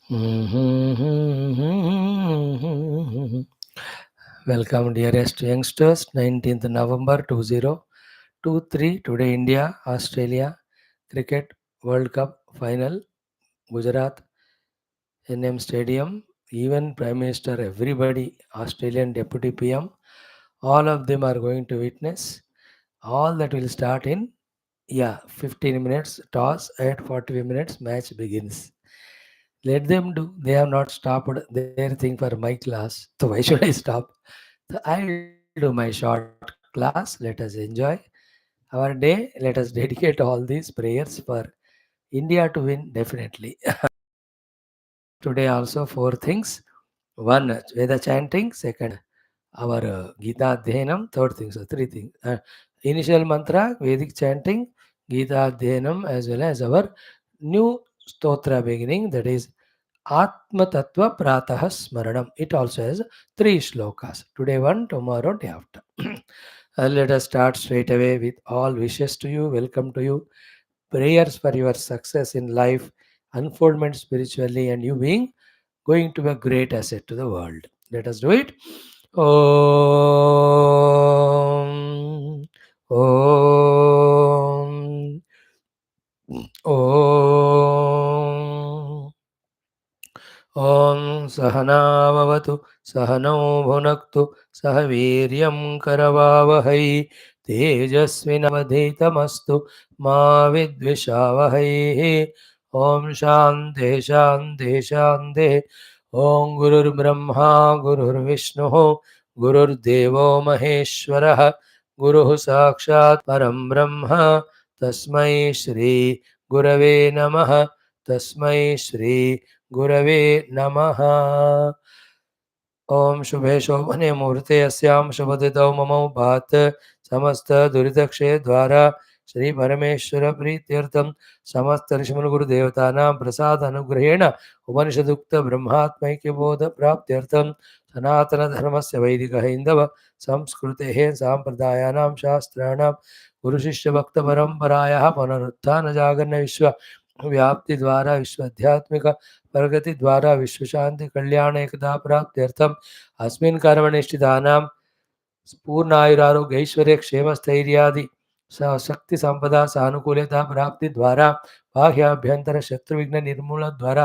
Welcome, dearest youngsters. 19th November 2023. Today, India, Australia Cricket World Cup final, Gujarat, NM Stadium. Even Prime Minister, everybody, Australian Deputy PM, all of them are going to witness. All that will start in 15 minutes toss. At 45 minutes, match begins. Let them do. They have not stopped their thing for my class. So why should I stop? So I will do my short class. Let us enjoy our day. Let us dedicate all these prayers for India to win definitely. Today also four things. One, Veda chanting. Second, our Geetha Adhyanam. Third thing, so three things. Initial mantra, Vedic chanting, Geetha Adhyanam, as well as our new stotra beginning, that is Atma Tattwa Prathaha Smaranam. It also has three shlokas. Today one, tomorrow day after. Let us start straight away with all wishes to you. Welcome to you. Prayers for your success in life, unfoldment spiritually, and you being going to be a great asset to the world. Let us do it. Om. Om. Om. ॐ सहनाववतु सहनौ भुनक्तु सह वीर्यं करवावहै तेजस्विनवधीतमस्तु मा विद्विषावहैः ॐ शान्तिः शान्तिः शान्तिः ॐ गुरुर्ब्रह्मा गुरुर्विष्णुः गुरुर्देवो महेश्वरः गुरुः साक्षात् परं ब्रह्म तस्मै श्री गुरवे नमः तस्मै श्री गुरवे नमः। ओम शुभे शोभने मुहूर्ते अस्यां शुभदितौ ममौ भात समस्त दुरितक्षय द्वारा श्री परमेश्वर प्रीत्यर्थम समस्त ऋषिमुनि गुरुदेवतानां प्रसाद अनुग्रहेण उपनिषदुक्त ब्रह्मात्मैक्य बोध प्राप्त्यर्थम सनातन धर्मस्य वैदिक हिंदव संस्कृतेः सांप्रदायानां शास्त्राणां गुरुशिष्य भक्त परंपरायाः पुनरुत्थान जागरण विश्व व्याप्ति द्वारा विश्वाध्यात्मिक प्रगति द्वारा विश्व शांति कल्याण एकता प्राप्त्यर्थम अस्मिन् कर्मनिष्ठितानां पूर्णायुरारोग्य ऐश्वर्य क्षेम स्थैर्यादि शक्ति संपदा सानुकूलता प्राप्ति द्वारा बाह्याभ्यंतर शत्रु विघ्न निर्मूलन द्वारा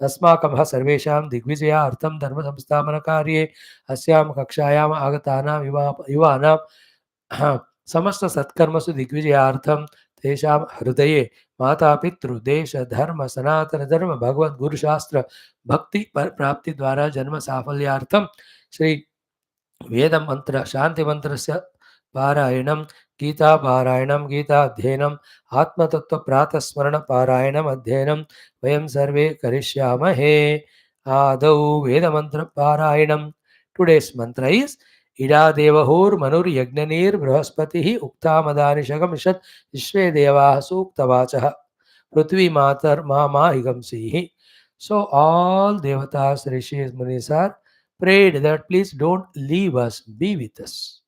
अस्माकं सर्वेषां दिग्विजयार्थं धर्म संस्थापन कार्ये अस्यां कक्षायाम् आगतानां युवानां समस्त सत्कर्मसु दिग्विजयार्थं तेषां हृदये माता पितृ देश धर्म सनातन धर्म भगवत गुरु शास्त्र भक्ति प्राप्ति द्वारा जन्म साफल्यार्थं श्री वेद मंत्र शांति मंत्रस्य पारायणं गीता पारायणं गीता अध्ययनम् आत्मतत्व प्रातः स्मरण पारायणम् अध्ययनं वयं सर्वे करिष्यामहे। आदौ वेद मंत्र पारायणं। टुडेस् मंत्र इज इडा देवहुर् मनुर्यज्ञनीर् बृहस्पतिः उक्तामदानिशगमिषत् विश्वे देवाः सूक्तवाचः पृथ्वी मातर मा हिगंसीः. So all devatas, rishis, munis are prayed that please don't leave us, be with us,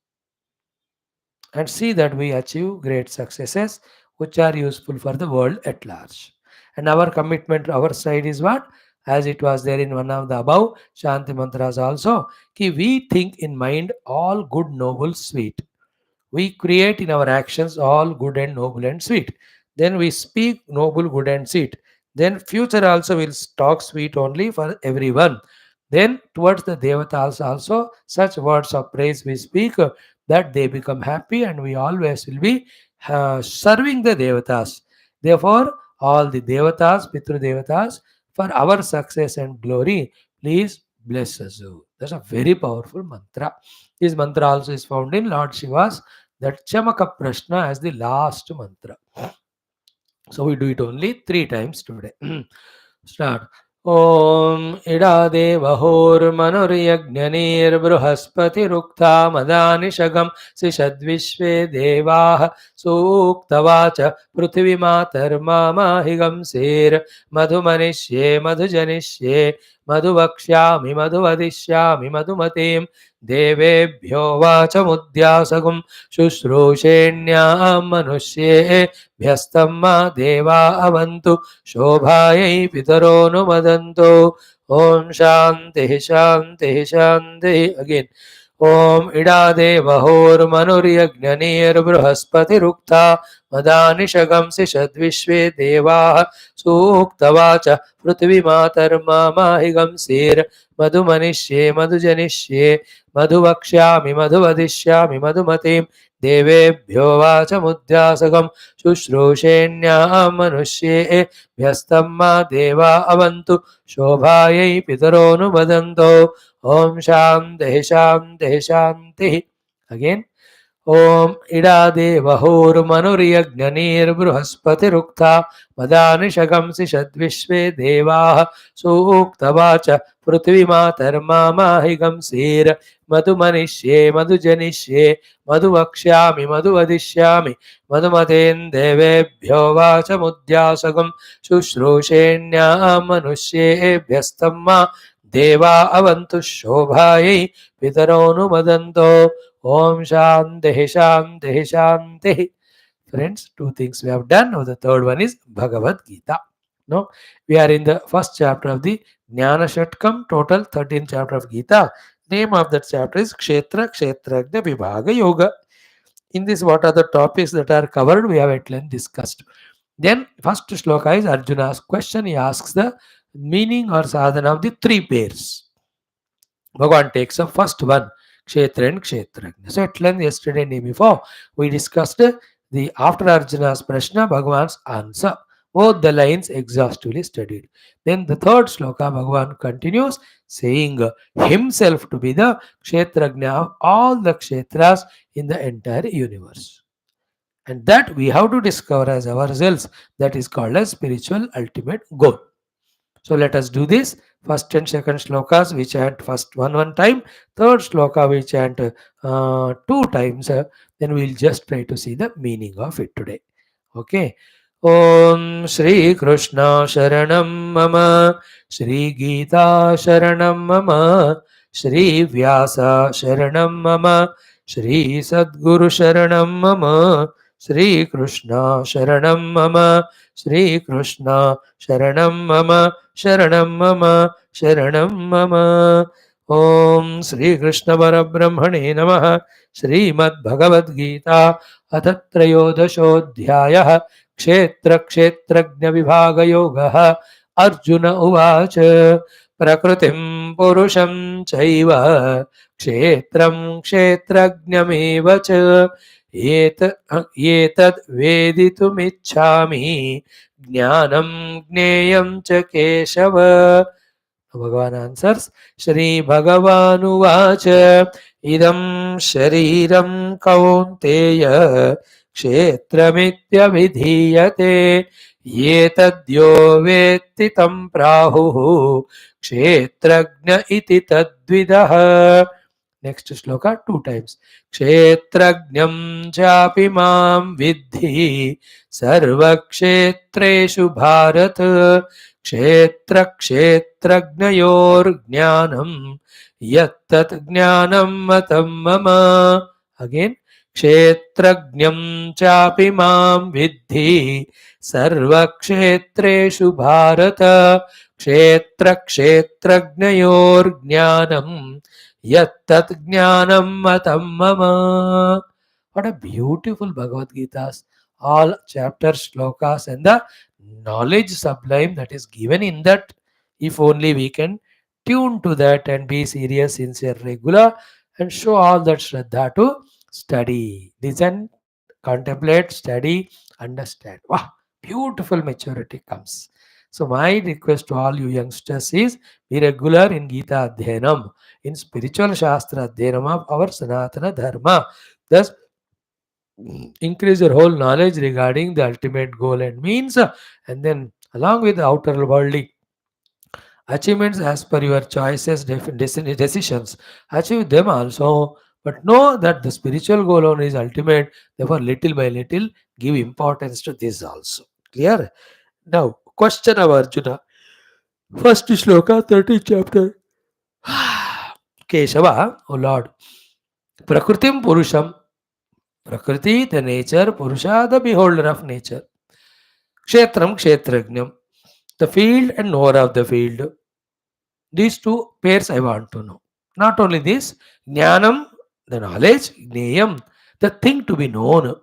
and see that we achieve great successes which are useful for the world at large. And our commitment, our side is what? As it was there in one of the above Shanti mantras also, ki we think in mind all good, noble, sweet. We create in our actions all good and noble and sweet. Then we speak noble, good and sweet. Then future also will talk sweet only for everyone. Then towards the devatas also such words of praise we speak that they become happy and we always will be serving the devatas. Therefore, all the devatas, pitru devatas, for our success and glory, please bless us. That's a very powerful mantra. This mantra also is found in Lord Shiva's that Chamaka Prashna as the last mantra. So we do it only 3 times today. Start. Om Ida Devahoर्मनुर्यज्ञनीर् बृहस्पतिरुक्ता मदानिशगं सिषद्विश्वे देवाः सूक्तवाच पृथिवीमातर्मामाहिगंसेर् मधुमनिष्ये मधुजनिष्ये मधुवक्ष्यामि मधुवदिष्यामि मधुमतीं देवेभ्यो वाचमुद्यासगुं शुश्रूषेण्यां मनुष्येभ्यस्तं मा देवा अवन्तु शोभायै पितरोऽनुमदन्तु ॐ शान्तिः शान्तिः शान्तिः again ॐ इडादेवहोर्मनुर्यज्ञनीर्बृहस्पतिरुक्ता मदानिशगंसि षद्विश्वे देवाः सूक्तवाच पृथिवीमातर्माहिगंसेर्मधुमनिष्ये मधुजनिष्ये मधुवक्ष्यामि मधुवदिष्यामि मधुमतीं देवेभ्यो वाचमुद्यासकं शुश्रूषेण्याः मनुष्येभ्यस्तं मा देवा अवन्तु शोभायै पितरोऽनुमदन्तो ॐ शान्तिः शान्तिः शान्तिः अगेन् ॐ इडादेवहोर्मनुर्यज्ञनीर्बृहस्पतिरुक्ता मदानिशगंसि षद्विश्वे देवाः सूक्तवाच पृथिवीमातर्माहिगंसेर्मधुमनिष्ये मधुजनिष्ये मधुवक्ष्यामि मधुवदिष्यामि मधुमतेन् देवेभ्यो वाचमुद्यासगं शुश्रूषेण्याः मनुष्येभ्यस्तं मा देवा अवन्तु शोभायै पितरोऽनुमदन्तो Om Shanti Shanti Shanti. Friends, two things we have done. Now the third one is Bhagavad Gita. No, we are in the first chapter of the Jnana Shatkam, total 13 chapter of Gita. Name of that chapter is Kshetra Kshetragna Vibhaga Yoga. In this, what are the topics that are covered? We have at length discussed. Then, first shloka is Arjuna's question. He asks the meaning or sadhana of the three pairs. Bhagavan takes up first one, Kshetra and Kshetragna. So at length yesterday and day before, we discussed the after Arjuna's Prashna, Bhagavan's answer. Both the lines exhaustively studied. Then the third sloka, Bhagavan continues saying himself to be the Kshetragna of all the Kshetras in the entire universe. And that we have to discover as ourselves. That is called as spiritual ultimate goal. So let us do this. First and second shlokas we chant first one time. Third shloka we chant two times. Then we will just try to see the meaning of it today. Okay. Om Shri Krishna Sharanam Mama Shri Geetha Sharanam Mama Shri Vyasa Sharanam Mama Shri Sadguru Sharanam Mama Shri Krishna Sharanam Mama Shri Krishna Sharanam Mama Sharanam Mama Sharanam Mama Om Shri Krishna Parabrahmane Namaha Srimad Bhagavad Gita Atatrayodashodhyayah Kshetra Kshetragna Vibhaga Yoga Arjuna Uvacha Prakritim Purusham Chaiva Kshetram Kshetragnyameva Cha Etad Veditumicchami Jnanam Gneyam Cha Keshava. Bhagavan answers, Shri Bhagavanu Vacha Idam Shariram Kaunteya Kshetramitya Vidhiyate Yetadyo Vetti Tam Prahu Kshetragna Iti Tadvidaha. Next shloka two times. Kshetragnyam chapi mam vidhi sarvakshetreshu bharat Kshetra kshetragnayor jnanam yattat jnanam matam mama. Again. Kshetragnyam chapi mam vidhi sarvakshetreshu bharata Kshetra kshetragnayor jnanam yattat jnanam matam mama. What a beautiful Bhagavad Gita's all chapters, shlokas, and the knowledge sublime that is given in that. If only we can tune to that and be serious, sincere, regular, and show all that Shraddha to study, listen, contemplate, study, understand. Wow, beautiful maturity comes. So my request to all you youngsters is be regular in Gita Adhyanam, in spiritual Shastra Adhyanam of our Sanatana Dharma. Thus, increase your whole knowledge regarding the ultimate goal and means, and then along with the outer worldly achievements as per your choices, decisions, achieve them also. But know that the spiritual goal only is ultimate. Therefore, little by little, give importance to this also. Clear? Now, question of Arjuna. First shloka, 13th chapter. Keshava, O Lord, Prakritim Purusham, Prakriti, the nature, Purusha, the beholder of nature, Kshetram, Kshetragnam, the field and knower of the field. These two pairs I want to know. Not only this, Jnanam, the knowledge, Gneyam, the thing to be known.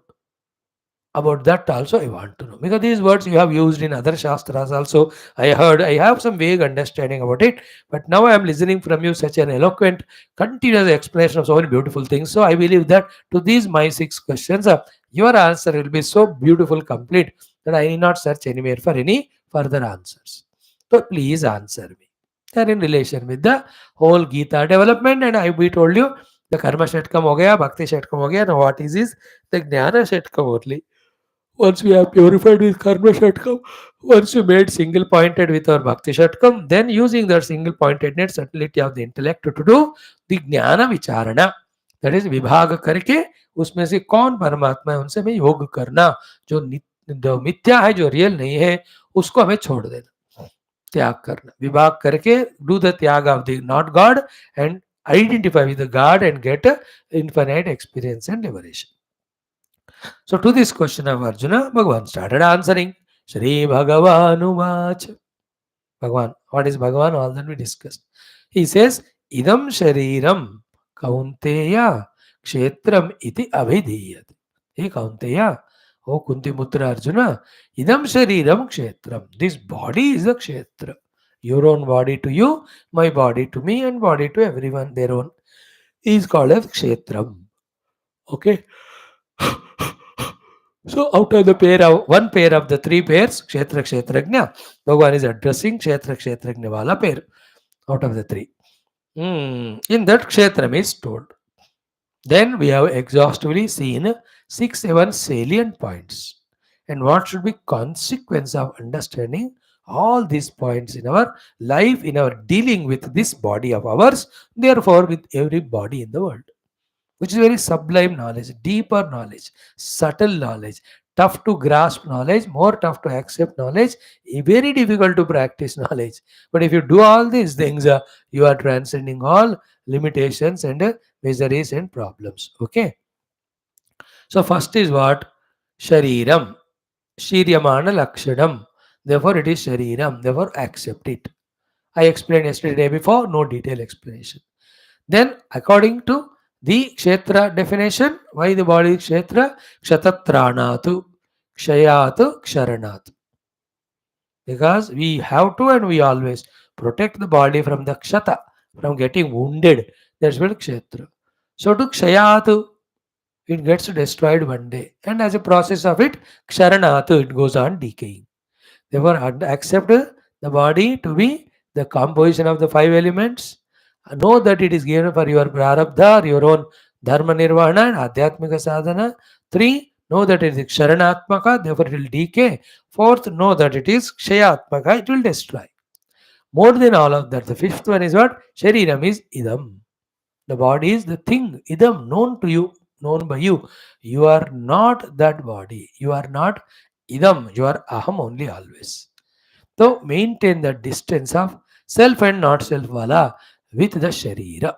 About that also I want to know. Because these words you have used in other Shastras also. I heard, I have some vague understanding about it. But now I am listening from you such an eloquent, continuous explanation of so many beautiful things. So I believe that to these my 6 questions, your answer will be so beautiful, complete, that I need not search anywhere for any further answers. So please answer me. They are in relation with the whole Gita development, and we told you the Karma Shetkam ho gaya, Bhakti Shetkam ho gaya. Now what is the Jnana Shetkam only. Once we have purified with Karma Shatkam, once we made single pointed with our Bhakti Shatkam, then using that single pointedness, subtlety of the intellect to do the Jnana Vicharana. That is विभाग करके उसमें से कौन परमात्मा है उनसे हमें योग करना, जो मिथ्या है, जो रियल नहीं है, उसको हमें छोड़ देना, त्याग करना, विभाग करके do the त्याग of the not God and identify with the God and get infinite experience and liberation. So to this question of Arjuna, Bhagavan started answering. Shri Bhagavanuvach. Bhagavan. What is Bhagavan? All that we discussed. He says, Idam Shariram Kaunteya Kshetram iti abhidhiyat. Hey Kaunteya, oh Kunti Putra Arjuna, Idam Shariram Kshetram. This body is a Kshetra. Your own body to you, my body to me, and body to everyone, their own, is called as Kshetram. Okay. So out of the one pair of the 3 pairs, Kshetra Kshetragna, Bhagavan is addressing Kshetra Kshetragna wala pair out of the 3. In that Kshetram is told. Then we have exhaustively seen 6-7 salient points. And what should be consequence of understanding all these points in our life, in our dealing with this body of ours, therefore with every body in the world, which is very sublime knowledge, deeper knowledge, subtle knowledge, tough to grasp knowledge, more tough to accept knowledge, very difficult to practice knowledge. But if you do all these things, you are transcending all limitations and miseries and problems. Okay. So first is what? Shariram. Shiryamana Lakshanam. Therefore it is Shariram. Therefore accept it. I explained yesterday before, no detailed explanation. Then, according to the Kshetra definition, why the body is Kshetra? Kshatatranatu, Kshayatu, Ksharanatu. Because we have to and we always protect the body from the Kshata, from getting wounded. That's what Kshetra. So, to Kshayatu, it gets destroyed one day. And as a process of it, Ksharanatu, it goes on decaying. Therefore, accept the body to be the composition of the 5 elements. Know that it is given for your prarabdha, your own dharma nirvana and adhyatmika sadhana. 3, know that it is ksharanatmaka, therefore it will decay. 4th, know that it is kshayatmaka, it will destroy. More than all of that, the 5th one is what? Shariram is idam. The body is the thing, idam, known to you, known by you. You are not that body. You are not idam. You are aham only always. So maintain the distance of self and not self wala with the sharira.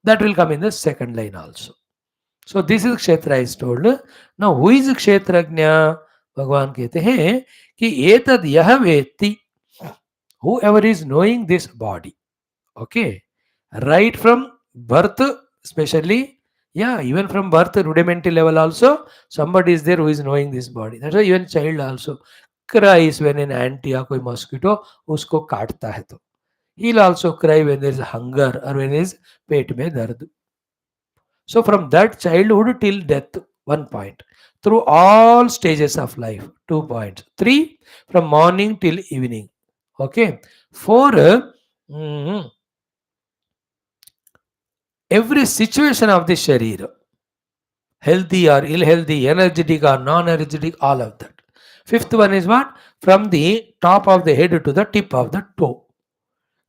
That will come in the second line also. So this is Kshetra is told. Now who is Kshetragna? Bhagavan कहते हैं कि एतद यह वेत्ति, whoever is knowing this body. Okay. Right from birth, especially, yeah, even from birth, rudimentary level also, somebody is there who is knowing this body. That's why even child also cries when an ant या कोई mosquito उसको काटता है तो. He'll also cry when there is hunger or when there is पेट में दर्द. So from that childhood till death, 1 point. Through all stages of life, 2 points. 3, from morning till evening. Okay. 4, every situation of the sharir, healthy or ill healthy, energetic or non-energetic, all of that. 5th one is what? From the top of the head to the tip of the toe.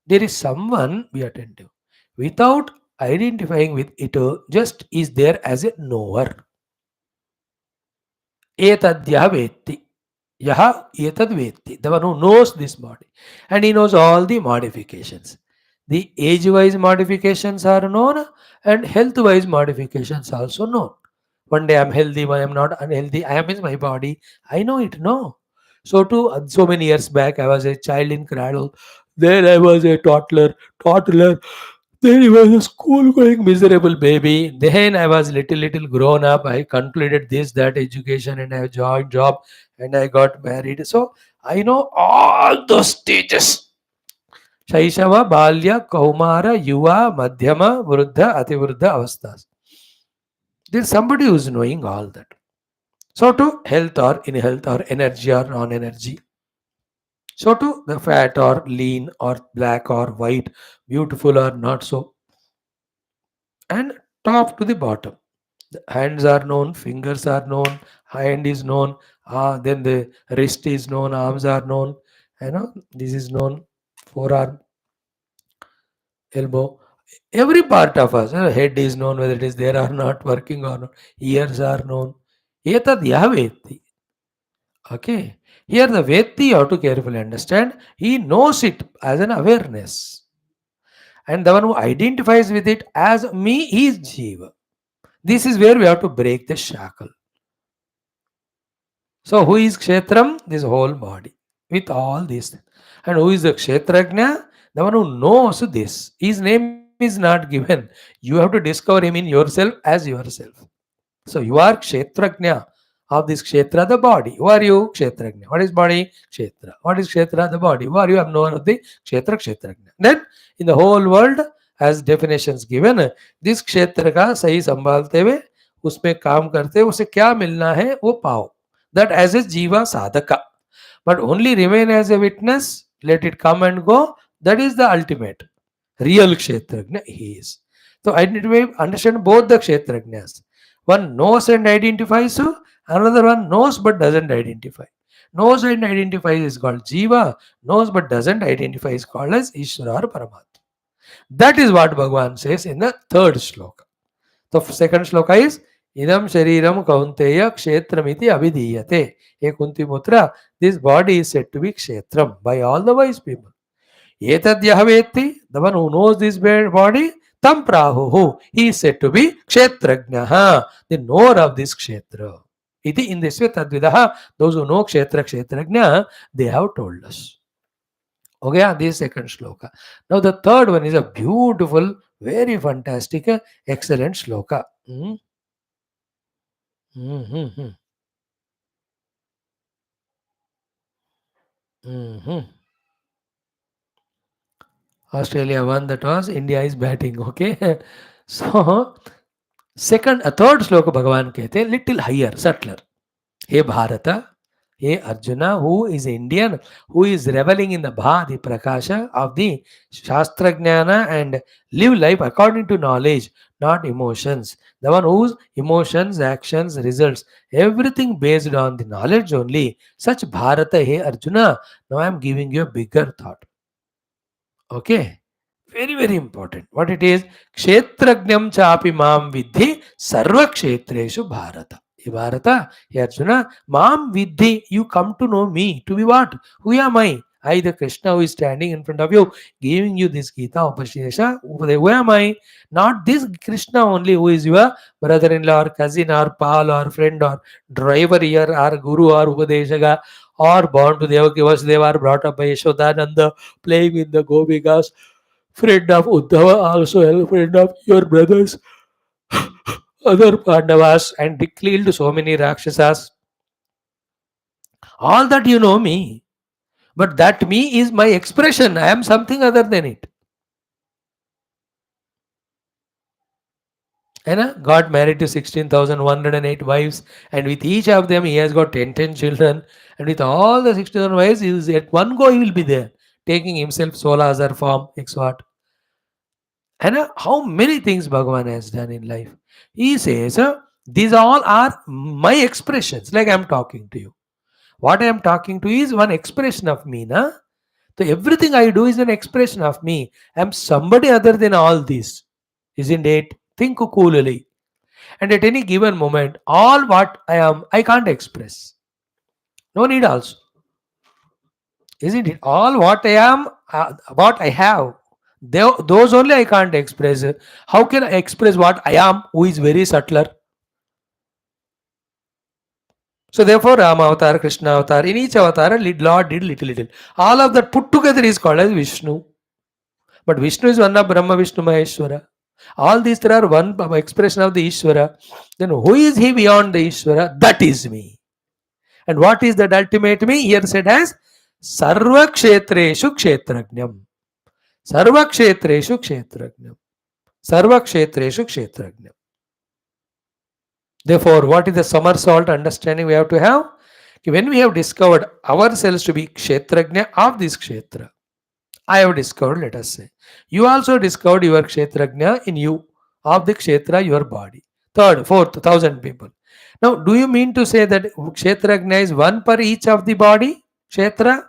There is someone, be attentive, without identifying with it, just is there as a knower. Etadya vetti. Yaha etad vetti, the one who knows this body. And he knows all the modifications. The age-wise modifications are known and health-wise modifications also known. One day I'm healthy, one I'm not unhealthy. I am in my body. I know it, no. So too, so many years back, I was a child in cradle. Then I was a toddler. Then he was a school going miserable baby. Then I was little grown up. I concluded this, that education and I joined job and I got married. So I know all those stages. Shaishava, Balya, Kaumara, Yuva, Madhyama, Vruddha, Ativruddha avasthas. There's somebody who's knowing all that. So to health or in health or energy or non-energy. So to the fat or lean or black or white, beautiful or not so. And top to the bottom. The hands are known, fingers are known, hand is known, then the wrist is known, arms are known, this is known, forearm, elbow, every part of us, head is known whether it is there or not, working or not, ears are known. Etad yavetti. Okay. Here the Vetti you have to carefully understand. He knows it as an awareness. And the one who identifies with it as me is Jiva. This is where we have to break the shackle. So who is Kshetram? This whole body with all this. And who is the Kshetragna? The one who knows this. His name is not given. You have to discover him in yourself as yourself. So you are Kshetragna of this Kshetra, the body. Who are you? Kshetragna. What is body? Kshetra. What is Kshetra? The body. Who are you? I am known of the Kshetra, Kshetragna. Then in the whole world as definitions given, this Kshetra का सही संभालते हुए उसमें काम करते उसे क्या मिलना है वो पाओ. That as a jiva sadhaka. But only remain as a witness, let it come and go. That is the ultimate. Real Kshetragna he is. So I need to understand both the Kshetragnas. One knows and identifies, another one knows but doesn't identify. Knows and identifies is called Jiva, knows but doesn't identify is called as Ishvara or Paramatma. That is what Bhagavan says in the third shloka. The second shloka is Idam Shariram Kaunteya Kshetramiti Abhidiyate. Hey Kunti Mutra, this body is said to be Kshetram by all the wise people. Etad Yahavetti, the one who knows this body, Tam Prahuhu, he is said to be Kshetragnaha, the knower of this Kshetra. Iti in this way Tadvidaha, those who know Kshetra, Kshetragna, they have told us. Okay, this is second shloka. Now the third one is a beautiful, very fantastic, excellent shloka. Australia won the toss, India is batting. Okay, so third shloka Bhagavan कहते हैं little higher, subtler. Hey Bharata, hey Arjuna, who is Indian, who is reveling in the Bhadi Prakasha of the Shastra Jnana and live life according to knowledge, not emotions. The one whose emotions, actions, results, everything based on the knowledge only. Such Bharata, hey Arjuna, now I am giving you a bigger thought. Okay. Very, very important. What it is? Kshetrajnam chapi mam vidhi sarva kshetreshu bharata. Hey Bharata, hey Arjuna, mam vidhi, you come to know me. To be what? Who am I? I, the Krishna who is standing in front of you, giving you this Gita Upashesha. Who am I? Not this Krishna only who is your brother-in-law or cousin or pal or friend or driver here or guru or Upadeshaka or born to Devaki Vasudeva or brought up by Yashodananda, playing with the Gopikas, friend of Uddhava, also a friend of your brothers, other Pandavas, and killed so many Rakshasas. All that you know me. But that me is my expression. I am something other than it. And got married to 16,108 wives, and with each of them he has got 10 children, and with all the 16,000 wives, he is at one go he will be there, taking himself sola as form, what. And how many things Bhagavan has done in life. He says, these all are my expressions, like I am talking to you. What I am talking to is one expression of me. Na? So everything I do is an expression of me. I am somebody other than all this. Isn't it? Think coolly. And at any given moment, all what I am, I can't express. No need also. Isn't it? All what I am, what I have, those only I can't express. How can I express what I am, who is very subtler? So therefore, Rama avatar, Krishna avatar, in each avatar, Lord did little, little. All of that put together is called as Vishnu. But Vishnu is one of Brahma, Vishnu, Maheshwara. All these three are one expression of the Ishvara. Then who is he beyond the Ishvara? That is me. And what is that ultimate me? Here said as Sarva Kshetreshu Kshetrajnam. Sarva Kshetreshu Kshetrajnam. Sarva Kshetreshu Kshetrajnam. Therefore, what is the somersault understanding we have to have? When we have discovered ourselves to be Kshetrajna of this Kshetra, I have discovered, let us say. You also discovered your Kshetrajna in you, of the Kshetra, your body. Third, fourth, 1,000 people. Now, do you mean to say that Kshetrajna is one per each of the body? Kshetra?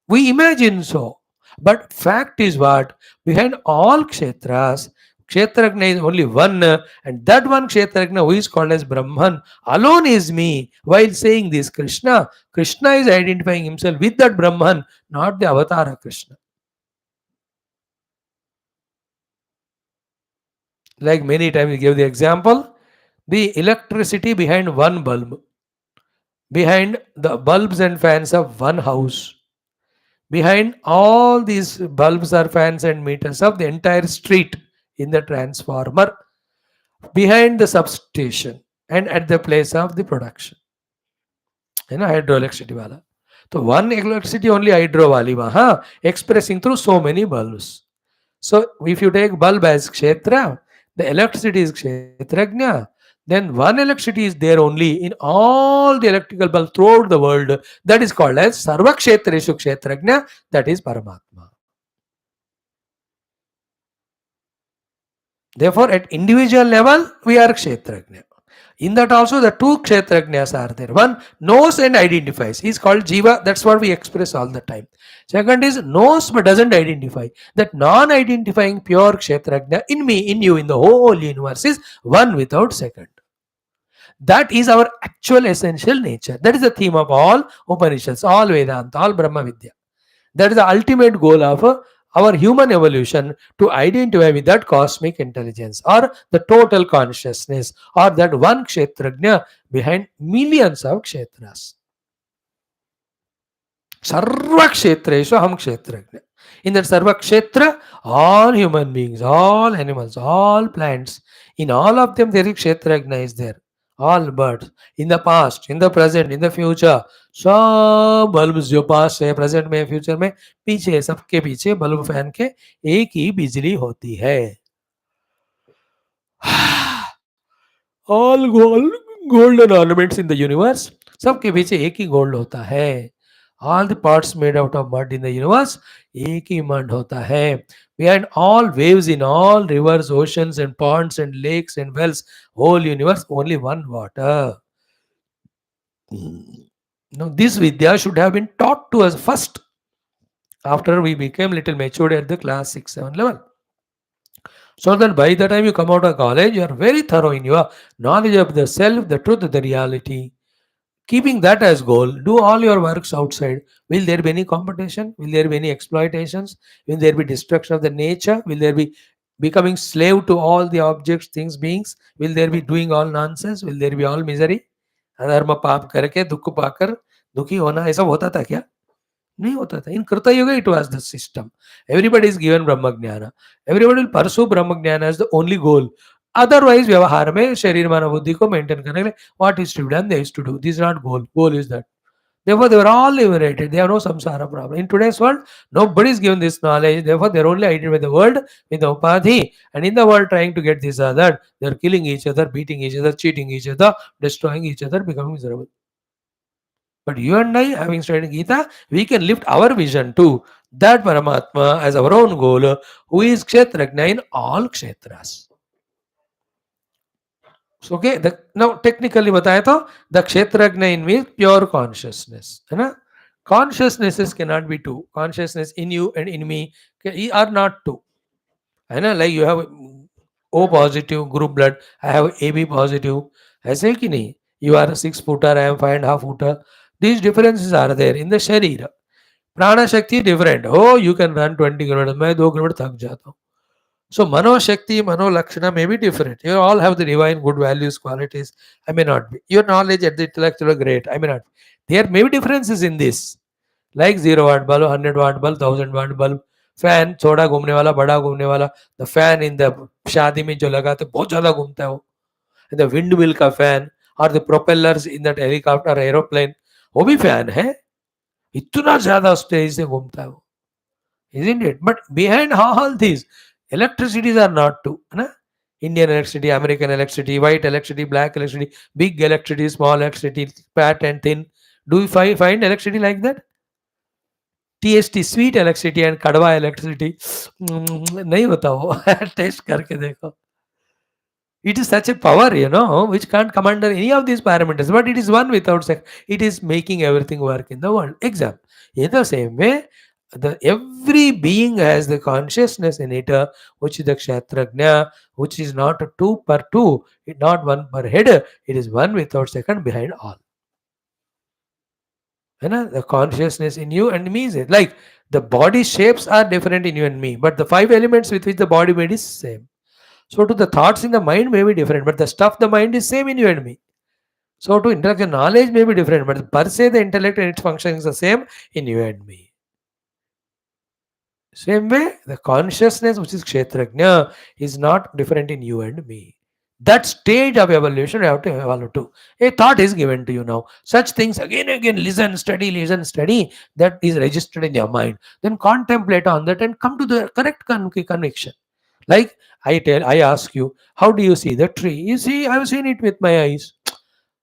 We imagine so. But fact is what? Behind all Kshetras, Kshetrajna is only one, and that one Kshetrajna who is called as Brahman alone is me. While saying this, Krishna is identifying himself with that Brahman, not the avatar Krishna. Like many times we give the example, the electricity behind one bulb, behind the bulbs and fans of one house, behind all these bulbs or fans and meters of the entire street, in the transformer, behind the substation, and at the place of the production. Hydroelectricity wala. So one electricity only hydro wali waha, expressing through so many bulbs. So if you take bulb as Kshetra, the electricity is Kshetrajna, then one electricity is there only in all the electrical bulbs throughout the world. That is called as Sarva Kshetreshu Kshetrajna, that is Paramatma. Therefore, at individual level, we are Kshetrajna. In that also, the two Kshetrajnas are there. One knows and identifies. He is called Jiva. That's what we express all the time. Second is knows but doesn't identify. That non-identifying pure Kshetrajna in me, in you, in the whole universe is one without second. That is our actual essential nature. That is the theme of all Upanishads, all Vedanta, all Brahma Vidya. That is the ultimate goal of our human evolution, to identify with that cosmic intelligence or the total consciousness or that one Kshetrajna behind millions of Kshetras. Sarva Kshetreshu Aham Kshetrajna. In that Sarva Kshetra, all human beings, all animals, all plants, in all of them there is Kshetrajna is there. All birds, in the past, in the present, in the future, सब bulb जो पास है, present में, future में, पीछे सबके पीछे bulb fan के एक ही बिजली होती है. All golden ornaments in the universe, सबके पीछे एक ही गोल्ड होता है. All the parts made out of mud in the universe, एक ही मड होता है. Behind all waves in all rivers, oceans and ponds and lakes and wells, whole universe, only one water. Now this Vidya should have been taught to us first after we became little matured at the class 6, 7 level. So that by the time you come out of college, you are very thorough in your knowledge of the self, the truth, the reality. Keeping that as goal, do all your works outside. Will there be any competition? Will there be any exploitations? Will there be destruction of the nature? Will there be becoming slave to all the objects, things, beings? Will there be doing all nonsense? Will there be all misery? अधर्म पाप करके दुख पाकर दुखी होना, ऐसा होता था क्या? नहीं होता था. In Krita Yuga, it was the system. Everybody is given Brahma Jnana. Everybody will pursue Brahma Jnana as the only goal. Otherwise, व्यवहार में शरीर मानव बुद्धि को मेंटेन करने के लिए what is to be done, they used to do. This is not goal. Goal is that. Therefore, they were all liberated. They have no samsara problem. In today's world, nobody is given this knowledge. Therefore, they're only identified with the world, with the upadhi, and in the world trying to get this or that. They're killing each other, beating each other, cheating each other, destroying each other, becoming miserable. But you and I, having studied Geetha, we can lift our vision to that Paramatma as our own goal, who is Kshetrajna in all Kshetras. So, okay, now technically बताया तो the Kshetrajna in me is pure consciousness, है ना? Consciousnesses cannot be two. Consciousness in you and in me are not two. है ना? Like you have O positive group blood, I have AB positive. ऐसे कि नहीं? You are a 6 footer, I am 5.5 footer. These differences are there in the sharira. Prana Shakti different. Oh, you can run 20 kilometers. मैं 2 kilometre थक जाता हूँ. So Mano Shakti, Mano Lakshana may be different. You all have the divine good values, qualities. I may not be. Your knowledge at the intellectual are great. I may not be. There may be differences in this. Like 0 watt bulb, 100 watt bulb, 1000 watt bulb. Fan छोटा घूमने वाला बड़ा घूमने वाला. The fan in the शादी में जो लगाते बहुत ज्यादा घूमता है वो. द विंड मिल का फैन और the propellers in that helicopter aeroplane वो भी फैन है. इतना ज्यादा तेजी से घूमता है वो. Isn't it? But behind all these, electricities are not two. Na? Indian electricity, American electricity, white electricity, black electricity, big electricity, small electricity, fat and thin. Do you find electricity like that? TST, sweet electricity and kadwa electricity. नहीं होता वो. Test करके देखो. It is such a power, which can't come under any of these parameters, but it is one without second. It is making everything work in the world. Example. In the same way, every being has the consciousness in it, which is the Kshetragna, which is not a two per two, not one per head, it is one without second behind all. The consciousness in you and me is it. Like the body shapes are different in you and me, but the 5 elements with which the body made is same. So to the thoughts in the mind may be different, but the stuff the mind is same in you and me. So to intellectual knowledge may be different, but per se the intellect and its function is the same in you and me. Same way, the consciousness which is Kshetragna is not different in you and me. That stage of evolution you have to evolve to. A thought is given to you now. Such things again and again, listen, study, that is registered in your mind. Then contemplate on that and come to the correct conviction. Like I ask you, how do you see the tree? You see, I have seen it with my eyes.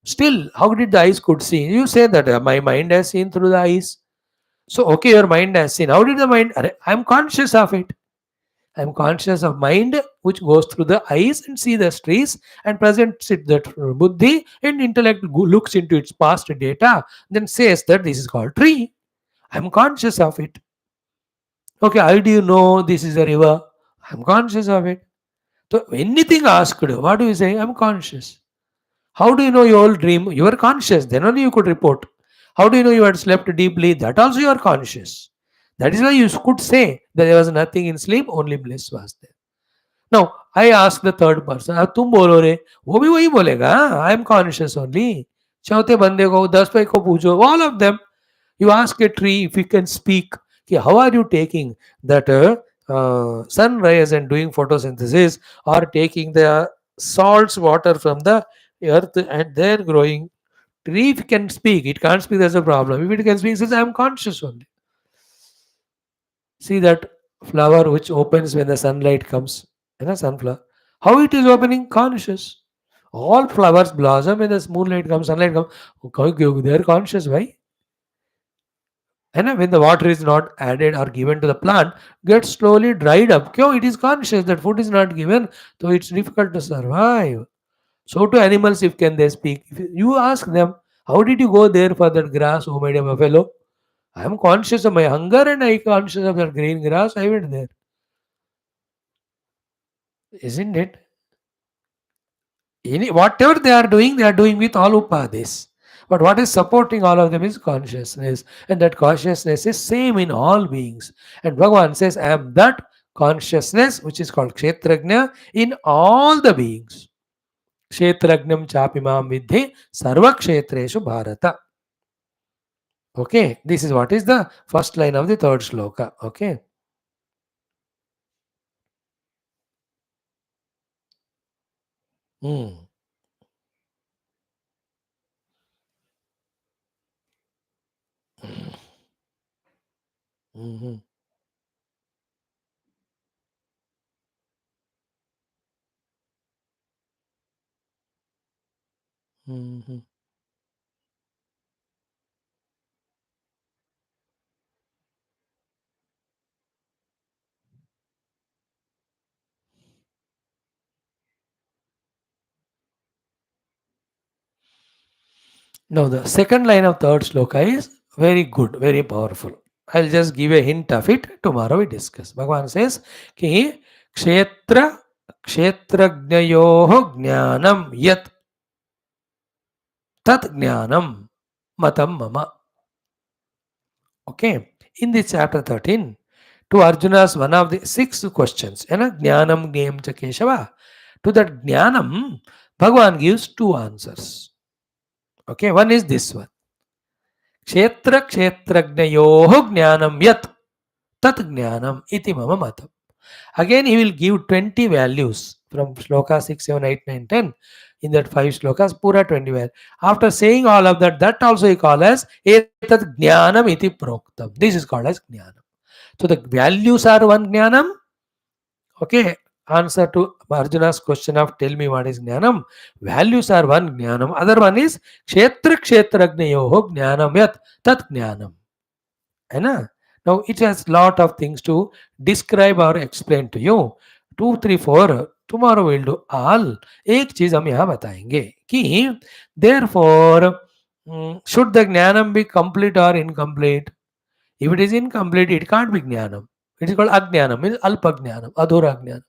Still, how did the eyes could see? You say that my mind has seen through the eyes. So, okay, your mind has seen. How did the mind? I'm conscious of it. I'm conscious of mind which goes through the eyes and see the trees and presents it that buddhi and intellect looks into its past data, then says that this is called tree. I'm conscious of it. Okay, how do you know this is a river? I'm conscious of it. So anything asked, what do you say? I'm conscious. How do you know your whole dream? You are conscious. Then only you could report. How do you know you had slept deeply? That also you are conscious. That is why you could say that there was nothing in sleep, only bliss was there. Now, I ask the third person, अब तुम बोलो रे, वो भी वही बोलेगा, I am conscious only. चौथे बंदे को, 10 पे को पूछो, all of them. You ask a tree if you can speak, how are you taking that sunrise and doing photosynthesis, or taking the salts water from the earth and then growing. Tree can speak, it can't speak, there's a problem. If it can speak, it says I am conscious only. See that flower which opens when the sunlight comes, sunflower. How it is opening? Conscious. All flowers blossom when the moonlight comes, sunlight comes. They are conscious. Why? And when the water is not added or given to the plant, gets slowly dried up. It is conscious that food is not given, so it's difficult to survive. So to animals, if can they speak? If you ask them, how did you go there for that grass, oh my dear buffalo? I am conscious of my hunger and I am conscious of that green grass. I went there. Isn't it? Whatever they are doing with all upadhis. But what is supporting all of them is consciousness. And that consciousness is same in all beings. And Bhagavan says, I am that consciousness which is called Kshetragna in all the beings. Kshetragnam chapimam vidhi sarva kshetreshu bharata. Okay, this is what is the first line of the third shloka. Okay. Mm. Mm-hmm. Mm-hmm. Now the second line of third shloka is very good, very powerful. I'll just give a hint of it. Tomorrow we discuss. Bhagavan says, ki kshetra kshetragnayoho jnanam yat tat jnanam matam mama. Okay, in this chapter 13, to Arjuna's one of the 6 questions, Jnanam Gnayam cha Keshava. To that Jnanam, Bhagavan gives 2 answers. Okay, one is this one. Kshetra Kshetragnayoho Jnanam Yat Tat Jnanam Iti Mama Matam. Again, he will give 20 values from Shloka 6, 7, 8, 9, 10. In that 5 Shlokas, Pura 20 values. After saying all of that, that also he calls as Etat Jnanam Iti Proktam. This is called as Jnanam. So the values are one Jnanam. Okay, answer to Arjuna's question of tell me what is Jnanam. Values are one Jnanam. Other one is Kshetra Kshetragnayoho Jnanam Yat Tat Jnanam. Now it has lot of things to describe or explain to you. 2, 3, 4 tomorrow we'll do all. एक चीज हम यहाँ बताएंगे कि therefore should the jnanam be complete or incomplete? If it is incomplete, it can't be jnanam. It is called ajnanam, means alpa jnanam, adhura jnanam.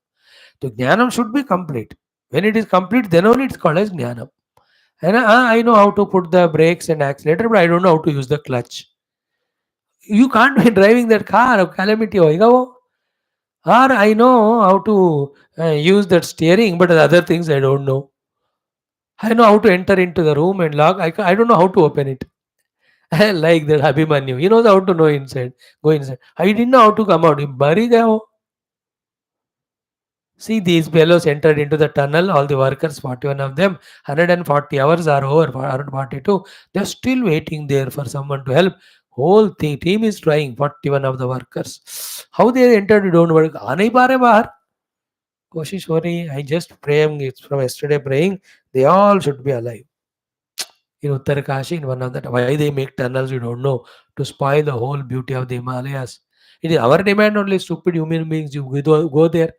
So jnanam should be complete. When it is complete, then only it's called as jnanam. And I know how to put the brakes and accelerator, but I don't know how to use the clutch. You can't be driving that car, calamity hoega wo. Or I know how to use that steering, but the other things I don't know. I know how to enter into the room and lock. I don't know how to open it. Like that Abhimanyu. He knows how to know inside. Go inside. I didn't know how to come out. Mari gaya wo. See, these fellows entered into the tunnel, all the workers, 41 of them, 140 hours are over, 142. They're still waiting there for someone to help. Whole team is trying, 41 of the workers. How they entered, don't work. Aane pare bahar. Koshish ho rahi hai. I just praying, it's from yesterday praying, they all should be alive. In Uttarakashi, in one of that, why they make tunnels, we don't know, to spoil the whole beauty of the Himalayas. It is our demand only, stupid human beings, you go there.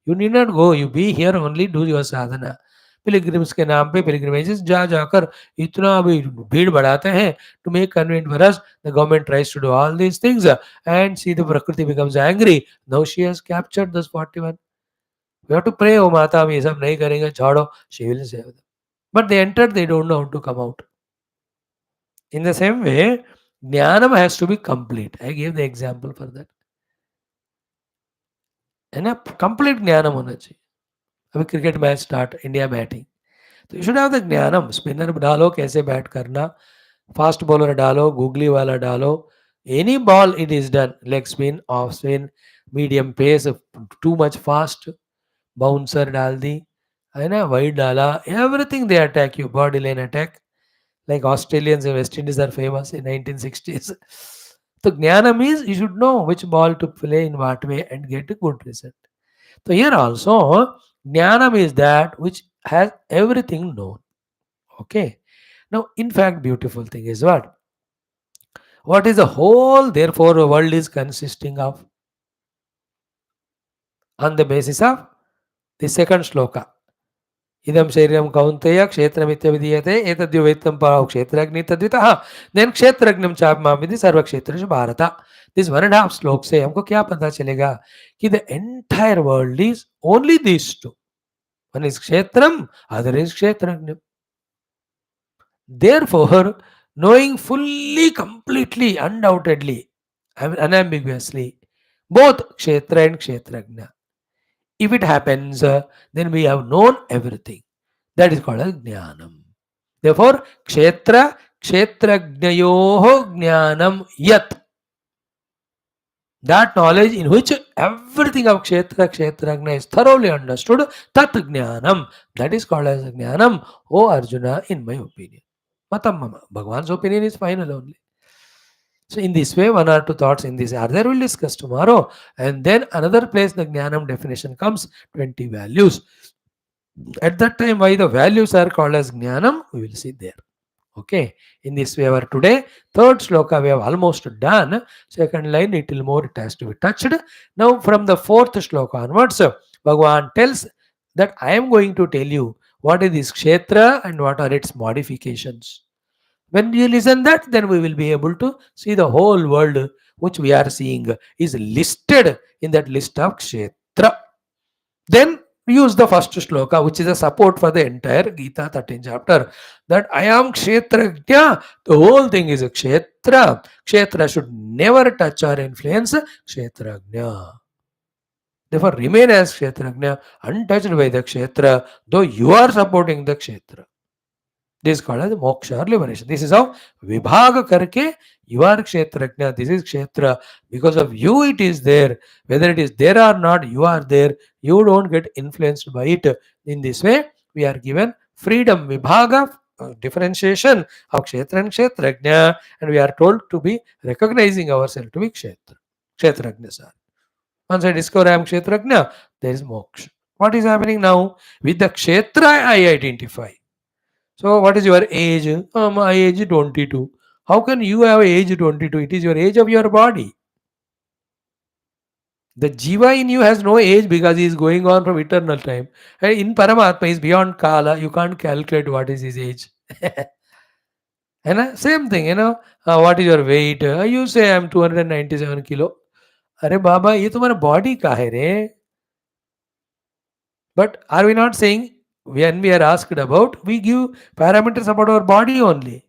You need not go, you be here only, do your sadhana. Pilgrims के नाम पे pilgrimages जा जाकर इतना अभी भीड़ बढ़ाते हैं to make convenient for us. The government tries to do all these things and see the Prakriti becomes angry. Now she has captured those 41. We have to pray, oh Mata, हम ये सब नहीं करेंगे, छोड़ो, she will save them. But they entered, they don't know how to come out. In the same way, Jnanam has to be complete. I gave the example for that. है ना, complete ज्ञानम होना चाहिए. अभी cricket match start, India batting, तो you should have the ज्ञानम. Spinner डालो, कैसे बैट करना, फास्ट बॉलर डालो, गूगली वाला डालो, any ball it is done, leg spin, off spin, medium pace, too much fast, bouncer डाल दी, है ना, वाइड डाला, everything they attack you, body line attack, like Australians and West Indies are famous in 1960s. So Jnanam is you should know which ball to play in what way and get a good result. So here also Jnanam is that which has everything known. Okay. Now in fact beautiful thing is what? What is the whole therefore the world is consisting of? On the basis of the second shloka. इदम शरीरम कौन्तेय क्षेत्रमित्यभिधीयते एतद्यो वेत्तं पाव क्षेत्रज्ञ तद्वितः then क्षेत्रज्ञम चापमा विधि सर्व क्षेत्रेषु Bharat. This 1.5 श्लोक से हमको क्या पता चलेगा कि the entire world is only this two. One is क्षेत्रम, अदर इज क्षेत्रज्ञ. Therefore, knowing fully, completely, undoubtedly, unambiguously, both kshetra and kshetrajna. If it happens, then we have known everything. That is called as jnanam. Therefore, kshetra, kshetrajnayoho jnanam yat. That knowledge in which everything of kshetra, kshetrajna is thoroughly understood, tat jnanam. That is called as jnanam, O Arjuna, in my opinion. Matam mama. Bhagwan's opinion is final only. So in this way, 1 or 2 thoughts in this order we'll discuss tomorrow. And then another place the Jnanam definition comes, 20 values. At that time, why the values are called as Jnanam, we will see there. Okay. In this way, our today, 3rd shloka, we have almost done. 2nd line, little more it has to be touched. Now from the 4th shloka onwards, Bhagwan tells that I am going to tell you what is this kshetra and what are its modifications. When you listen that, then we will be able to see the whole world which we are seeing is listed in that list of kshetra. Then use the first shloka, which is a support for the entire Gita 13th chapter. That I am Kshetragna. The whole thing is a Kshetra. Kshetra should never touch or influence Kshetragna. Therefore, remain as Kshetragna, untouched by the Kshetra, though you are supporting the Kshetra. This is called as moksha or liberation. This is how vibhaga karke you are kshetragna. This is kshetra. Because of you it is there. Whether it is there or not, you are there. You don't get influenced by it. In this way, we are given freedom, vibhaga, differentiation of kshetra and kshetragna, and we are told to be recognizing ourselves to be kshetra. Kshetragna, sir. Once I discover I am kshetragna, there is moksha. What is happening now? With the kshetra, I identify. So, what is your age? My age is 22. How can you have age 22? It is your age of your body. The jiva in you has no age because he is going on from eternal time. And in Paramatma, he is beyond Kala. You can't calculate what is his age. And same thing, what is your weight? You say I am 297 kilo. अरे बाबा ये तुम्हारा body का है रे. But are we not saying when we are asked about, we give parameters about our body only?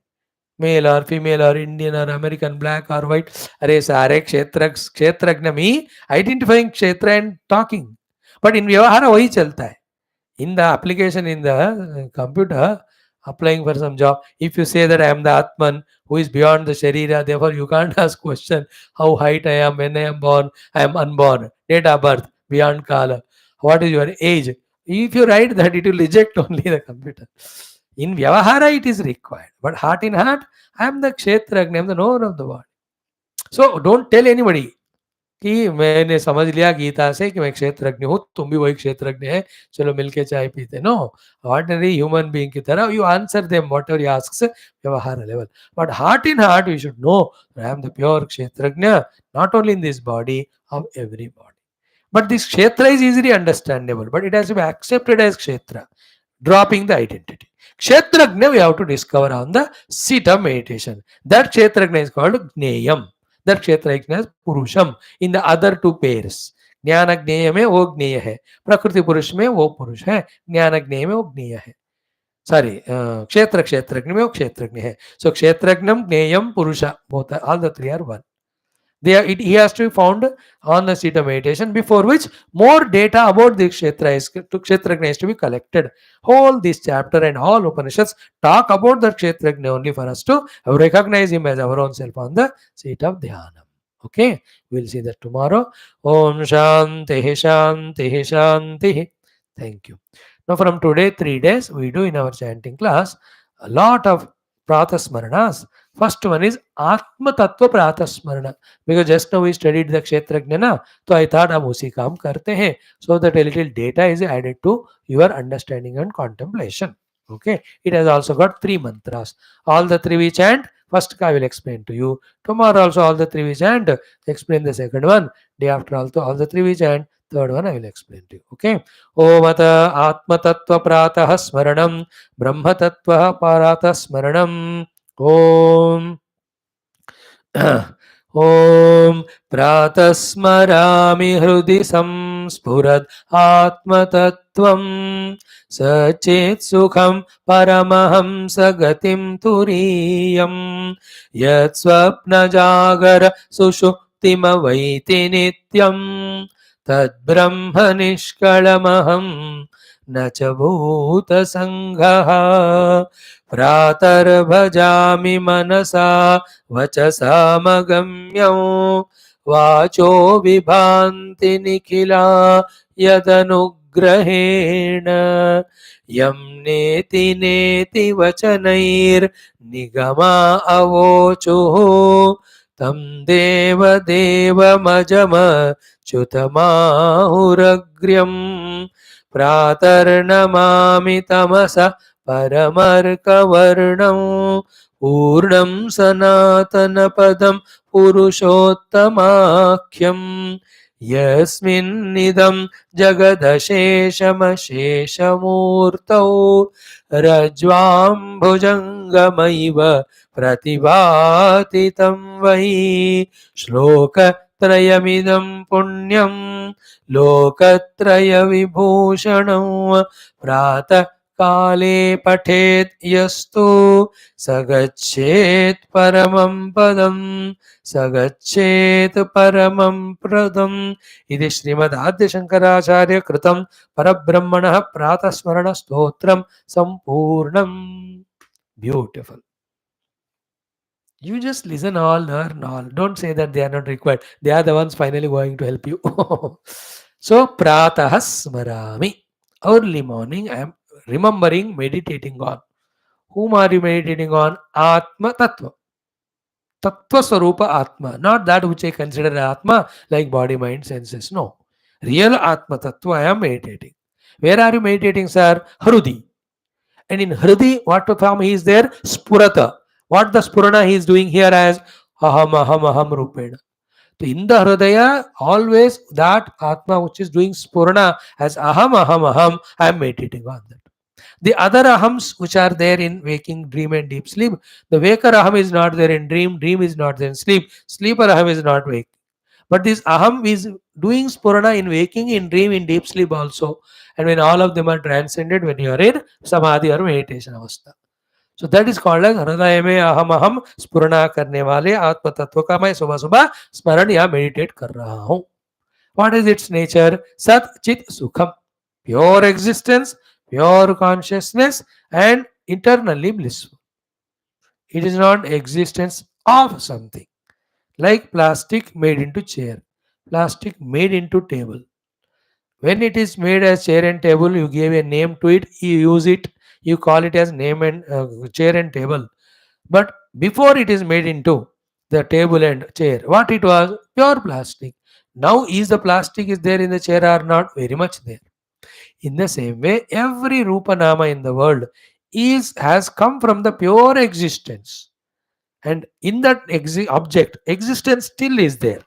Male or female or Indian or American, black or white. अरे सारे क्षेत्रज्ञ me identifying क्षेत्र and talking. But in व्यवहार वही चलता है. In the application in the computer, applying for some job, if you say that I am the Atman who is beyond the Sharira, therefore you can't ask question how height I am, when I am born, I am unborn, date of birth, beyond Kala. What is your age? If you write that, it will reject only the computer. In Vyavahara, it is required. But heart in heart, I am the Kshetragna, I am the knower of the body. So don't tell anybody कि मैंने समझ लिया गीता से कि मैं क्षेत्रज्ञ हूँ, तुम भी वही क्षेत्रज्ञ है, चलो मिलके चाय पीते. नो, ऑर्डिनरी ह्यूमन बीइंग की तरह you answer them whatever he asks व्यवहार level. But heart in heart we should know I am the pure क्षेत्रज्ञ, not only in this body, of every body. But this kshetra is easily understandable, but it has to be accepted as kshetra, dropping the identity. Kshetragna we have to discover on the seat of meditation. That kshetragna is called gneyam. That kshetragna is purusham. In the other two pairs, ज्ञान ज्ञेय में वो ज्ञेय है, प्रकृति पुरुष में वो पुरुष है, ज्ञान ज्ञेय में वो ज्ञेय है. Sorry, kshetra kshetragna में वो क्षेत्रज्ञ है. So kshetragnam gneyam purusha, both all the three are one. He has to be found on the seat of meditation, before which more data about the kshetragna is to be collected. Whole this chapter and all Upanishads talk about the kshetragna only for us to recognize him as our own self on the seat of dhyanam. Okay, we'll see that tomorrow. Om Shanti Shanti Shanti. Thank you. Now from today, 3 days, we do in our chanting class a lot of Pratha Smaranas. First one is Atma Tattva Pratha Smarana. Because just now we studied the Kshetragna na, so I thought हम उसी काम करते हैं, so that a little data is added to your understanding and contemplation. Okay, it has also got 3 mantras. All the 3 we chant. First I will explain to you. Tomorrow also all the 3 we chant. Explain the second one. Day after also all the 3 we chant. Third one I will explain to you. Okay. Om Atma Tattva Pratah Smaranam Brahma Tattva Paratah Smaranam. Om Om Pratasmarami Hrudi Samspurad Atma Tattvam Sachet Sukham Paramaham Sagatim Turiyam Yat Swapna Jagara Sushuktima Vaiti Nityam Tad Brahma Nishkalamaham Nacha Bhuta Sanghaha Pratar Bhajami Manasa Vachasa Magamyam Vacho Vibhanti Nikhila Yadanugrahena Yam Neti Neti Vachanair Nigama Avocho Tam Deva Deva Majama Chutamauragyam Pratarnamami Tamasa Paramarkavarnam Purnam Sanatana Padam Purushottamakhyam Yasmin Nidam Jagadasheshamasheshamurtau Rajvam Bhujangamaiva Pratibhatitam Vahi Shloka Trayamidam Punyam लोकत्रयविभूषणं प्रातः काले पठेत् यस्तु स गच्छेत् परमं पदं स गच्छेत् परमं प्रदम् इति श्रीमदाद्य शंकराचार्य कृतं परब्रह्मणः प्रातस्मरण स्तोत्रं संपूर्णम्. Beautiful. You just listen all, learn all. Don't say that they are not required. They are the ones finally going to help you. So, Pratah Smarami. Early morning, I am remembering, meditating on. Whom are you meditating on? Atma Tattva. Tattva Swarupa Atma. Not that which I consider Atma, like body, mind, senses. No. Real Atma Tattva I am meditating. Where are you meditating, sir? Hrudi. And in Hridi, what form he is there? Spurata. What the Spurana he is doing here as Aham Aham Aham Rupena. So in the Hridaya, always that Atma which is doing Spurana as Aham Aham Aham, I am meditating on that. The other Ahams which are there in waking, dream and deep sleep, the waker Aham is not there in dream, dream is not there in sleep, sleeper Aham is not wake. But this Aham is doing Spurana in waking, in dream, in deep sleep also. And when all of them are transcended, when you are in Samadhi or meditation avastha. So that is called as हृदय में अहम अहम स्फुरना करने वाले आत्म तत्व का मैं सुबह सुबह स्मरण या मेडिटेट कर रहा हूँ. What is its nature? Sat Chit Sukham. Pure existence, pure consciousness, and eternally blissful. It is not existence of something. Like plastic made into chair, plastic made into table. When it is made as chair and table, you give a name to it, you use it, you call it as name and chair and table. But before it is made into the table and chair, what it was? Pure plastic. Now is the plastic is there in the chair or not? Very much there. In the same way, every Rupa Nama in the world has come from the pure existence. And in that object, existence still is there.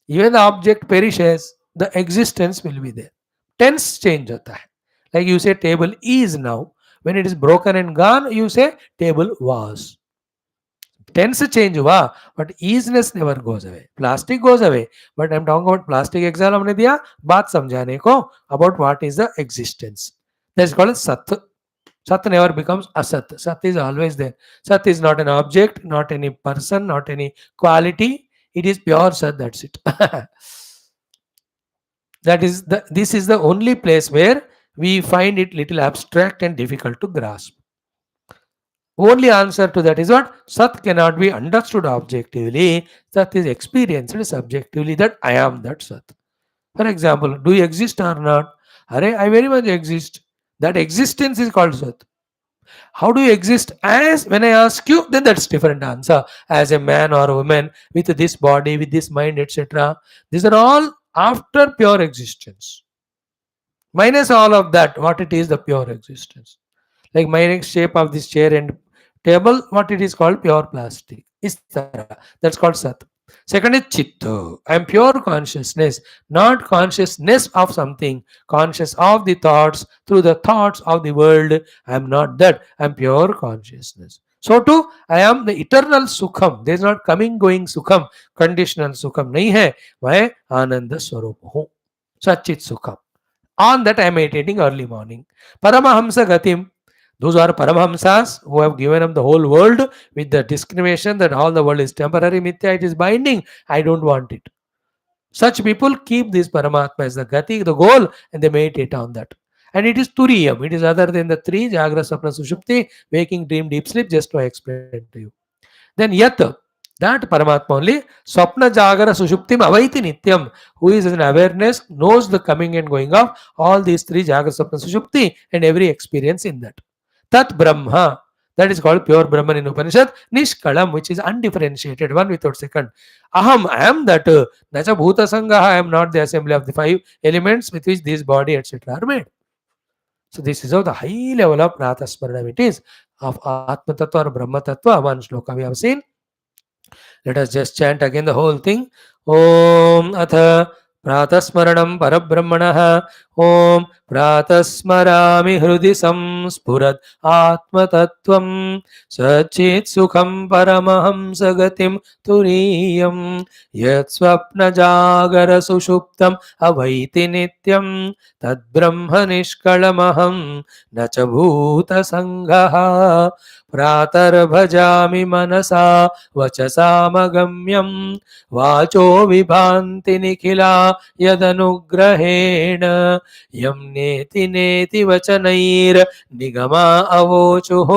Even the object perishes, the existence will be there. Tense change hota hai. Like you say table is now. When it is broken and gone, you say table was. Tense change हुआ, but easiness never goes away. Plastic goes away, but I'm talking about plastic example हमने दिया बात समझाने को about what is the existence. That's called Sat. Sat never becomes Asat. Sat is always there. Sat is not an object, not any person, not any quality. It is pure Sat. That's it. This is the only place where we find it little abstract and difficult to grasp. Only answer to that is what? Sat cannot be understood objectively. Sat is experienced subjectively that I am that Sat. For example, do you exist or not? Arey, I very much exist. That existence is called Sat. How do you exist? As when I ask you, then that's different answer. As a man or a woman with this body, with this mind, etc. These are all after pure existence. Minus all of that, what it is, the pure existence. Like my shape of this chair and table, what it is called pure plastic. Istara. That's called Sat. Second is Chitta. I am pure consciousness, not consciousness of something, conscious of the thoughts through the thoughts of the world. I am not that. I am pure consciousness. So too, I am the eternal Sukham. There is not coming, going Sukham. Conditional Sukham nahi hai. मैं आनंद स्वरूप हूँ. Satchit Sukham. On that I am meditating early morning. Paramahamsa Gatim. Those are Paramahamsas who have given up the whole world with the discrimination that all the world is temporary, mithya, it is binding. I don't want it. Such people keep this Paramatma as the Gati, the goal, and they meditate on that. And it is Turiyam. It is other than the three, Jagra, Sapna, Sushupti, waking, dream, deep sleep, just to explain to you. Then Yat, that Paramatma only, Swapna Jagara Sushuptim Avaiti Nityam, who is in awareness, knows the coming and going of all these three Jagara Swapna Sushupti and every experience in that. Tat Brahma, that is called pure Brahman in Upanishad. Nishkalam, which is undifferentiated, one without second. Aham, I am that. Nacha Bhuta Sangaha, I am not the assembly of the five elements with which this body, etc. are made. So this is how the high level of Pratha Smaranam it is of Atma Tattva or Brahma Tattva. One shloka we have seen. Let us just chant again the whole thing. Om Atha प्रातस्मरणं परब्रह्मणः ॐ प्रातस्मरामि हृदि संस्फुरत् आत्मतत्त्वं सच्चित् सुखं परमहंसगतिं तुरीयं यत्स्वप्नजागरसुषुप्तम् अवैति नित्यं तद्ब्रह्म निष्कळमहं न च भूतसङ्गः प्रातर्भजामि मनसा वचसामगम्यं वाचो विभान्ति निखिला यदनुग्रहेण यं नेति नेति वचनैर्निगमा अवोचुः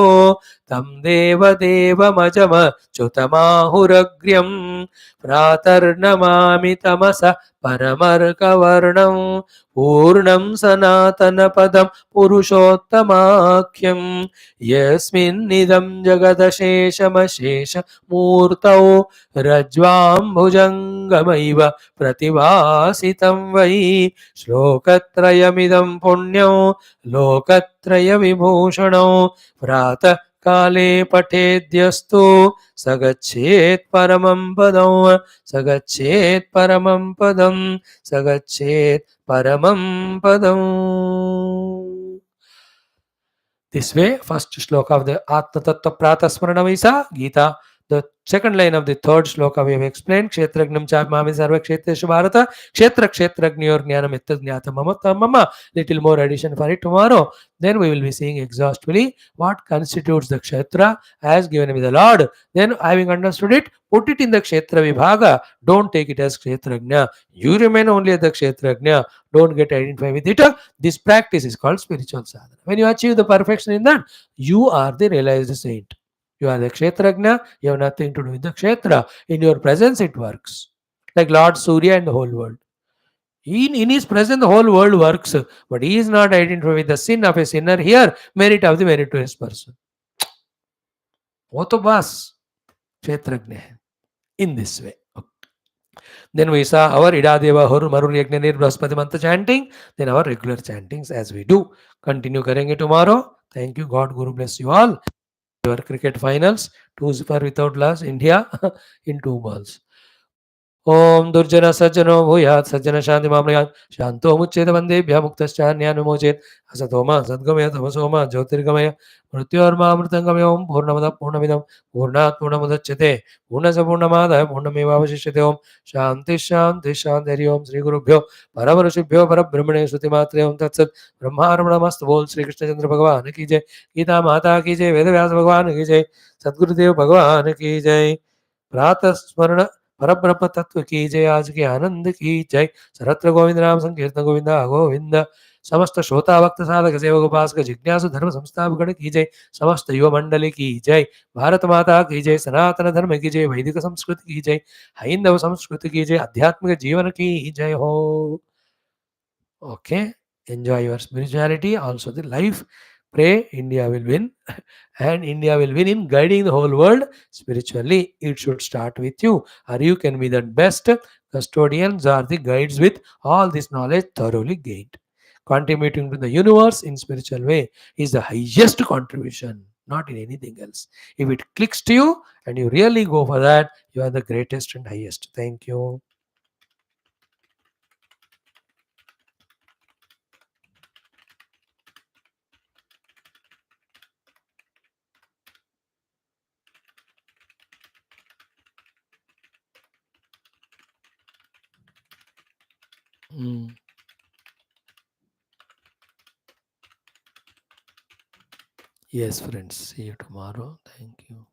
तं देवदेवमजमच्युतमाहुरग्र्यं प्रातर्नमामि तमसः परमर्कवर्णं पूर्णं सनातनपदं पुरुषोत्तमाख्यं यस्मिन्निदं जगदशेषमशेषमूर्तौ रज्ज्वाम्भुजङ्गमैव प्रतिभासितं वै श्लोकत्रयमिदं पुण्यं लोकत्रयविभूषणौ प्रातः काले पठेद्यस्तु स गच्छेत् परमं पदं स गच्छेत् परमं पदं स गच्छेत् paramam padam. This way, first shloka of the Atma Tattva Pratha Smaranam is a Geetha. The second line of the third shloka we have explained. Kshetragnam Chapmami Sarva Kshetreshu Bharata. Kshetragnyor Jnanam Ittad Jnata Mamata Mama. Little more addition for it tomorrow. Then we will be seeing exhaustively what constitutes the Kshetra as given by the Lord. Then, having understood it, put it in the Kshetra Vibhaga. Don't take it as Kshetragna. You remain only at the Kshetragna. Don't get identified with it. This practice is called spiritual sadhana. When you achieve the perfection in that, you are the realized saint. You are the Kshetragna, you have nothing to do with the Kshetra. In your presence, it works. Like Lord Surya and the whole world. In his presence, the whole world works, but he is not identified with the sin of a sinner here, merit of the meritorious person. वो तो बस क्षेत्रज्ञ है. In this way. Then we saw our Idadeva Hor Marur Yajna Nirbraspati Mantra chanting, then our regular chantings as we do. Continue karenge tomorrow. Thank you. God Guru bless you all. Your cricket finals, 2-0 without loss, India in 2 balls. ओम दुर्जन सज्जनो भूयात् सज्जन शांति मामयात् शांतो मुच्चेत वंदेभ्यः मुक्तश्चान्यानुमोचेत् असतो मा सद्गमय तमसो मा ज्योतिर्गमय मृत्योर्मामृतंगमय ओम पूर्णमदः पूर्णमिदं पूर्णात् पूर्णमुदच्यते पूर्णस्य पूर्णमादाय पूर्णमेवावशिष्यते ओम शांति शांति शांति हरि ओम श्री गुरुभ्यो परम ऋषिभ्यो परब्रह्मणे श्रुतिमात्रे ओम तत्सत् ब्रह्मार्पणमस्तु बोल श्री कृष्णचंद्र भगवान की जय गीता माता की जय वेदव्यास भगवान की जय सद्गुरुदेव भगवान की जय प्रातः स्मरण परब्रह्म तत्व की जय आज के आनंद की जय सर्वत्र गोविंद नाम संकीर्तन गोविंदा गोविंद समस्त श्रोता भक्त साधक सेवक उपासक जिज्ञासु धर्म संस्थापक की जय समस्त युवा मंडली की जय भारत माता की जय सनातन धर्म की जय वैदिक संस्कृति की जय हैंदव संस्कृति की जय आध्यात्मिक जीवन की जय हो. Okay, enjoy your spirituality, also the life. Pray India will win and India will win in guiding the whole world spiritually. It should start with you, or you can be the best custodians or the guides with all this knowledge thoroughly gained. Contributing to the universe in spiritual way is the highest contribution, not in anything else. If it clicks to you and you really go for that, you are the greatest and highest. Thank you. Yes, friends. See you tomorrow. Thank you.